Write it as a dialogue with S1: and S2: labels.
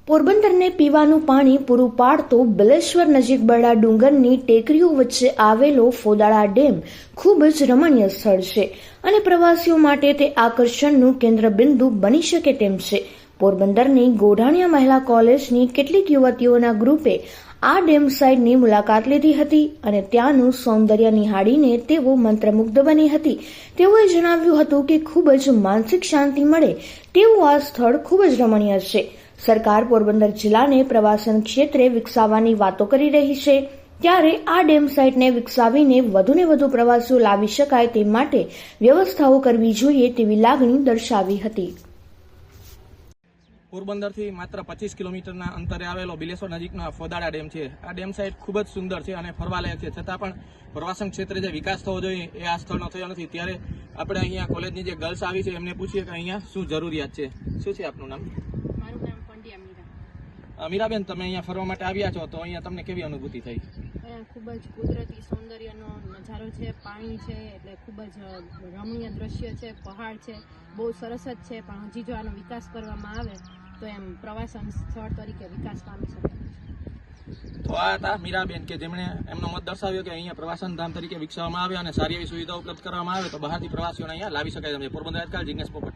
S1: પોરબંદરને પીવાનું પાણી પૂરું પાડતો બલેશ્વર નજીક બરડા ડુંગરની ટેકરીઓ વચ્ચે આવેલો ફોદાળા ડેમ ખૂબ જ રમણીય સ્થળ છે અને પ્રવાસીઓ માટે તે આકર્ષણનું કેન્દ્રબિંદુ બની શકે તેમ છે. પોરબંદરની ગોઢાણીયા મહિલા કોલેજની કેટલીક યુવતીઓના ગ્રુપે આ ડેમ સાઇટની મુલાકાત લીધી હતી અને ત્યાંનું સૌંદર્ય નિહાળીને તેઓ મંત્રમુગ્ધ બની હતી. તેઓએ જણાવ્યું હતું કે ખૂબ જ માનસિક શાંતિ મળે તેવું આ સ્થળ ખૂબ જ રમણીય છે. સરકાર પોરબંદર જિલ્લાને પ્રવાસન ક્ષેત્રે વિકસાવવાની વાતો કરી રહી છે, ત્યારે આ ડેમ સાઇટને વિકસાવીને વધુને વધુ પ્રવાસીઓ લાવી શકાય તે માટે વ્યવસ્થાઓ કરવી જોઈએ તેવી લાગણી દર્શાવી હતી.
S2: પોરબંદરથી માત્ર 25 કિલોમીટરના અંતરે આવેલો બિલેશ્વર નજીકનો ફોદાળા ડેમ છે. આ ડેમ સાઇટ ખૂબ જ સુંદર છે અને ફરવાલાયક છે, છતાં પણ પ્રવાસન ક્ષેત્રે જે વિકાસ થવો જોઈએ એ આ સ્થળનો થયો નથી. ત્યારે આપણે અહીંયા કોલેજની જે ગર્લ્સ આવી છે એમને પૂછીએ કે અહીંયા શું જરૂરિયાત છે. શું છે આપનું નામ?
S3: મારું નામ પંડ્યા મીરા.
S2: મીરાબેન, તમે અહીંયા ફરવા માટે આવ્યા છો તો અહીંયા તમને કેવી અનુભૂતિ થઈ?
S3: અહીંયા ખૂબ જ કુદરતી સૌંદર્યનો નજારો છે, પાણી છે, એટલે ખૂબ જ રમણીય દ્રશ્ય છે, પહાડ છે, બહુ સરસ જ છે. પણ હજી જો આનો વિકાસ કરવામાં આવે તો એમ પ્રવાસન સ્થળ તરીકે વિકાસ પામી શકે.
S2: તો આ હતા મીરાબેન કે જેમણે એમનો મત દર્શાવ્યો કે અહીંયા પ્રવાસન ધામ તરીકે વિકસાવવામાં આવે અને સારી એવી સુવિધાઓ ઉપલબ્ધ કરવામાં આવે તો બહારથી પ્રવાસીઓને અહીંયા લાવી શકાય. પોરબંદર જિગ્નેશ પોપટ.